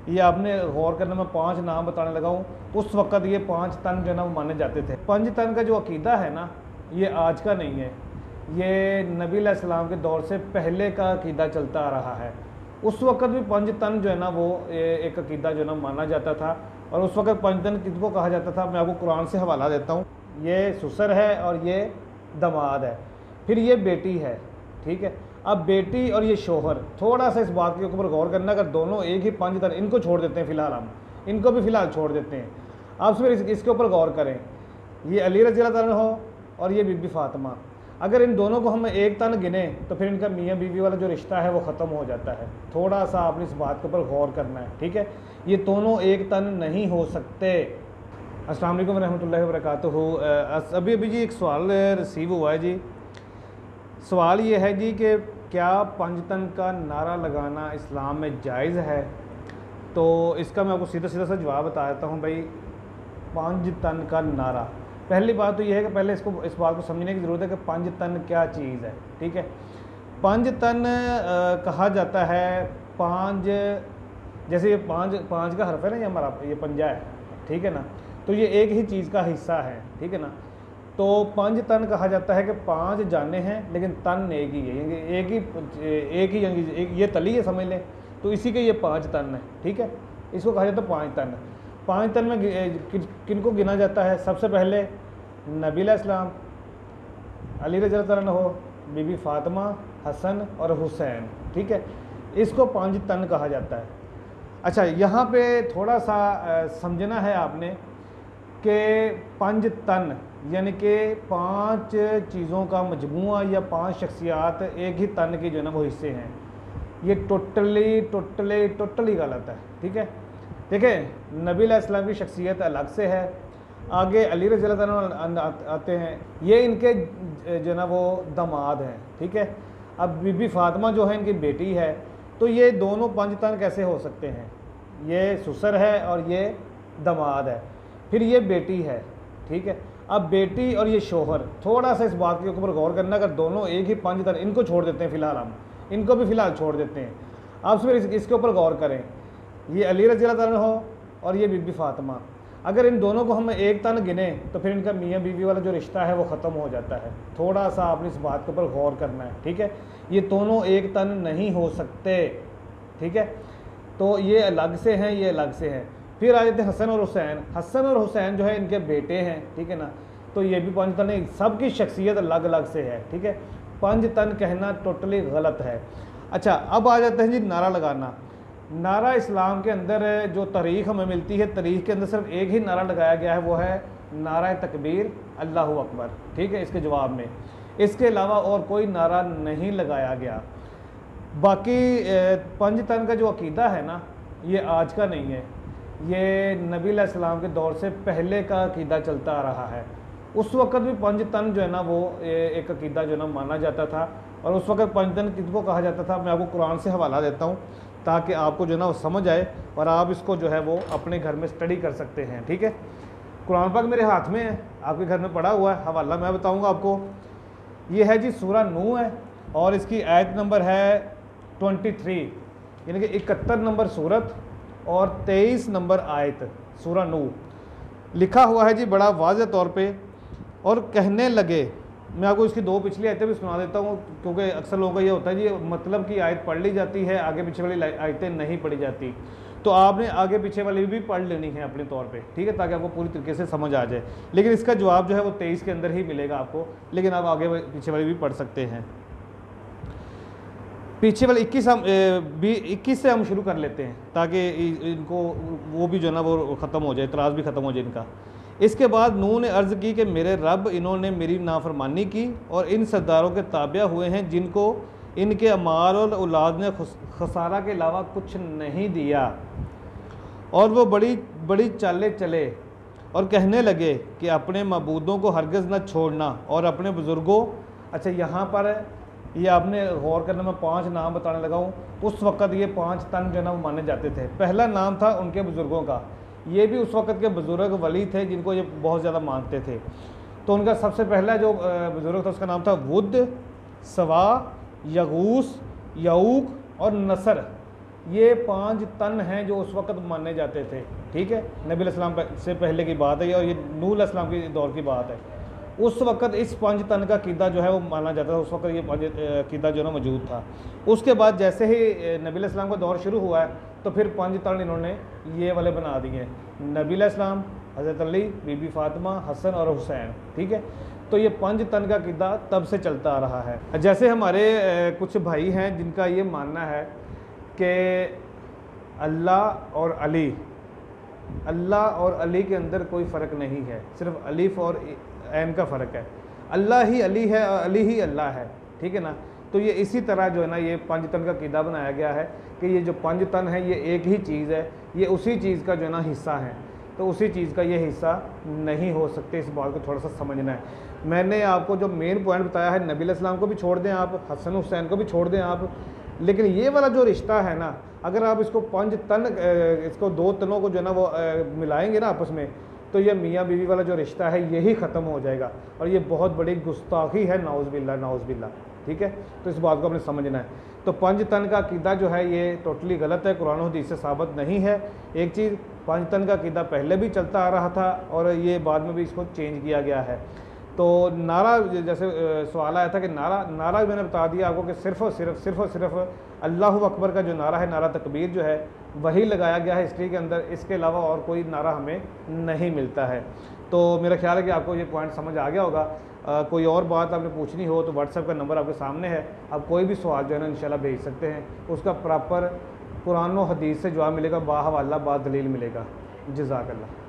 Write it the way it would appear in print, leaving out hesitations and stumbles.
ये आपने गौर करना, मैं 5 नाम बताने लगा हूँ। उस वक़्त ये 5 तन जो है ना वो माने जाते थे। 5 तन का जो अकीदा है ना, ये आज का नहीं है, ये नबी अलैहिस्सलाम के दौर से पहले का अकीदा चलता आ रहा है। उस वक़्त भी 5 तन जो है ना वो एक अकीदा जो है ना माना जाता था। और उस वक़्त 5 तन किसको कहा जाता था, मैं आपको कुरान से हवाला देता हूँ। ये ससुर है और ये दामाद है, फिर ये बेटी है, ठीक है। अब बेटी और ये शोहर, थोड़ा सा इस बात के ऊपर गौर करना, अगर दोनों एक ही 5 तन, इनको छोड़ देते हैं फ़िलहाल, हम इनको भी फ़िलहाल छोड़ देते हैं। आप फिर इसके ऊपर गौर करें, ये अली रज़ी अल्लाह तआला हो और ये बीबी फ़ातिमा, अगर इन दोनों को हम एक तन गिने तो फिर इनका मियाँ बीवी वाला जो रिश्ता है वो ख़त्म हो जाता है। थोड़ा सा आपने इस बात के ऊपर गौर करना है, ठीक है। ये दोनों एक तन नहीं हो सकते। अस्सलाम वालेकुम रहमतुल्लाहि व बरकातुहू। अभी अभी जी एक सवाल रिसीव हुआ है जी। सवाल ये है जी कि क्या 5 तन का नारा लगाना इस्लाम में जायज़ है? तो इसका मैं आपको सीधा सीधा सा जवाब बता देता हूँ भाई। 5 तन का नारा, पहली बात तो ये है कि पहले इस बात को समझने की ज़रूरत है कि 5 तन क्या चीज़ है, ठीक है। 5 तन कहा जाता है 5, जैसे ये 5 का हर्फ है ना, ये हमारा ये पंजा है, ठीक है ना, तो ये एक ही चीज़ का हिस्सा है, ठीक है ना। तो 5 तन कहा जाता है कि 5 जाने हैं लेकिन तन एक ही है, एक ये तली है समझ लें, तो इसी के ये 5 तन है, ठीक है। इसको कहा जाता है 5 तन। 5 तन में किनको गिना जाता है? सबसे पहले नबी अलैहिस्सलाम, अली रज़ी अल्लाह तआला हो, बीबी फ़ातिमा, हसन और हुसैन, ठीक है। इसको 5 तन कहा जाता है। अच्छा, यहाँ पे थोड़ा सा समझना है आपने कि 5 तन यानी कि 5 चीज़ों का मजमूआ या 5 शख्सियात एक ही तन के जो है ना वो हिस्से हैं। ये टोटली गलत है, ठीक है। देखें, नबी अलैहिस्सलाम की शख्सियत अलग से है, आगे अली रज़ी अल्लाह तआला आते हैं, ये इनके जो है ना वो दामाद हैं, ठीक है। अब बीबी फ़ातिमा जो है इनकी बेटी है, तो ये दोनों 5 तन कैसे हो सकते हैं? ये ससुर है और ये दामाद है, फिर ये बेटी है, ठीक है। अब बेटी और ये शोहर, थोड़ा सा इस बात के ऊपर गौर करना, अगर दोनों एक ही 5 तन, इनको छोड़ देते हैं फ़िलहाल, हम इनको भी फ़िलहाल छोड़ देते हैं। आप फिर इसके ऊपर गौर करें, ये अली रज़ी अल्लाह तआला हो और ये बीबी फ़ातिमा, अगर इन दोनों को हम एक तन गिने तो फिर इनका मियाँ बीवी वाला जो रिश्ता है वो ख़त्म हो जाता है। थोड़ा सा आपने इस बात के ऊपर गौर करना है, ठीक है। ये दोनों एक तन नहीं हो सकते, ठीक है। तो ये अलग से हैं, ये अलग से हैं। फिर आ जाते हैं हसन और हुसैन। हसन और हुसैन जो है इनके बेटे हैं, ठीक है ना, तो ये भी 5 तन है, सबकी शख्सियत अलग अलग से है, ठीक है। 5 तन कहना टोटली गलत है। अच्छा, अब आ जाते हैं जी नारा लगाना। नारा इस्लाम के अंदर जो तारीख़ हमें मिलती है, तारीख़ के अंदर सिर्फ एक ही नारा लगाया गया है, वो है नारा तकबीर अल्लाहु अकबर, ठीक है। इसके जवाब में इसके अलावा और कोई नारा नहीं लगाया गया। बाकी 5 तन का जो अकीदा है ना, ये आज का नहीं है, ये नबी अलैहिस्सलाम के दौर से पहले का अकीदा चलता आ रहा है। उस वक़्त भी 5 तन जो है ना वो एक अकीदा जो है ना माना जाता था। और उस वक़्त 5 तन किसको कहा जाता था, मैं आपको कुरान से हवाला देता हूँ ताकि आपको जो है ना वो समझ आए और आप इसको जो है वो अपने घर में स्टडी कर सकते हैं, ठीक है। कुरान पाक मेरे हाथ में है, आपके घर में पड़ा हुआ है, हवाला मैं बताऊँगा आपको। ये है जी सूरह नूह है और इसकी आयत नंबर है 23, यानी कि 71 नंबर सूरत और 23 नंबर आयत, सूरह नूह। लिखा हुआ है जी बड़ा वाज़ेह तौर पे, और कहने लगे, मैं आपको इसकी 2 पिछली आयतें भी सुना देता हूँ, क्योंकि अक्सर लोगों का ये होता है जी मतलब की आयत पढ़ ली जाती है, आगे पीछे वाली आयतें नहीं पढ़ी जाती, तो आपने आगे पीछे वाली भी पढ़ लेनी है अपने तौर पे, ठीक है, ताकि आपको पूरी तरीके से समझ आ जाए। लेकिन इसका जवाब जो है वो 23 के अंदर ही मिलेगा आपको, लेकिन आप आगे पीछे वाली भी पढ़ सकते हैं। पीछे वाले 21 से हम शुरू कर लेते हैं ताकि इनको वो भी जो है ना वो ख़त्म हो जाए, इतराज़ भी ख़त्म हो जाए इनका। इसके बाद नूह ने अर्ज़ की कि मेरे रब, इन्होंने मेरी नाफरमानी की और इन सरदारों के ताबिया हुए हैं जिनको इनके अमाल और औलाद ने खसारा के अलावा कुछ नहीं दिया, और वो बड़ी बड़ी चालें चले और कहने लगे कि अपने मबूदों को हरगिज़ न छोड़ना और अपने बुज़ुर्गों। अच्छा, यहाँ पर ये आपने गौर करना, मैं 5 नाम बताने लगा हूँ। उस वक़्त ये 5 तन जो है ना वो माने जाते थे। पहला नाम था उनके बुज़ुर्गों का, ये भी उस वक़्त के बुज़ुर्ग वली थे जिनको ये बहुत ज़्यादा मानते थे। तो उनका सबसे पहला जो बुज़ुर्ग था उसका नाम था वुद, सवा, यगूस, यऊक और नसर। ये 5 तन हैं जो उस वक़्त माने जाते थे, ठीक है। नबी अलैहिस्सलाम से पहले की बात है ये, और ये नूह अलैहिस्सलाम के दौर की बात है। उस वक़्त इस 5 तन का अक़ीदा जो है वो माना जाता था, उस वक़्त ये 5 अक़ीदा जो है ना मौजूद था। उसके बाद जैसे ही नबी अलैहिस्सलाम का दौर शुरू हुआ है तो फिर 5 तन इन्होंने ये वाले बना दिए, नबी अलैहिस्सलाम, हज़रत अली, बीबी फ़ातिमा, हसन और हुसैन, ठीक है। तो ये 5 तन का अक़ीदा तब से चलता आ रहा है। जैसे हमारे कुछ भाई हैं जिनका ये मानना है कि अल्लाह और अली के अंदर कोई फ़र्क नहीं है, सिर्फ अलिफ और ऐन का फ़र्क है। अल्लाह ही अली है और अली ही अल्लाह है, ठीक है ना। तो ये इसी तरह जो है ना ये 5 तन का अक़ीदा बनाया गया है कि ये जो 5 तन है ये एक ही चीज़ है, ये उसी चीज़ का जो है ना हिस्सा है, तो उसी चीज़ का ये हिस्सा नहीं हो सकते। इस बात को थोड़ा सा समझना है। मैंने आपको जो मेन पॉइंट बताया है, नबी अलैहिस्सलाम को भी छोड़ दें आप, हसन हुसैन को भी छोड़ दें आप, लेकिन ये वाला जो रिश्ता है ना, अगर आप इसको 5 तन इसको 2 तनों को जो है ना वो मिलाएंगे ना आपस में, तो ये मियाँ बीवी वाला जो रिश्ता है यही ख़त्म हो जाएगा, और ये बहुत बड़ी गुस्ताखी है, नाउज़ बिल्ला, ठीक है। तो इस बात को आपने समझना है। तो 5 तन का अक़ीदा जो है ये टोटली गलत है, कुरान और हदीस से साबित नहीं है। एक चीज़, 5 तन का अक़ीदा पहले भी चलता आ रहा था और ये बाद में भी इसको चेंज किया गया है। तो नारा, जैसे सवाल आया था कि नारा मैंने बता दिया आपको कि सिर्फ़ और सिर्फ अल्लाहु अकबर का जो नारा है, नारा तकबीर जो है, वही लगाया गया है हिस्ट्री के अंदर। इसके अलावा और कोई नारा हमें नहीं मिलता है। तो मेरा ख्याल है कि आपको ये पॉइंट समझ आ गया होगा। कोई और बात आपने पूछनी हो तो व्हाट्सएप का नंबर आपके सामने है, आप कोई भी सवाल जो है ना इंशाल्लाह भेज सकते हैं। उसका प्रॉपर कुरान और हदीस से जवाब मिलेगा, बाहवाला बा दलील मिलेगा। जज़ाकल्लाह।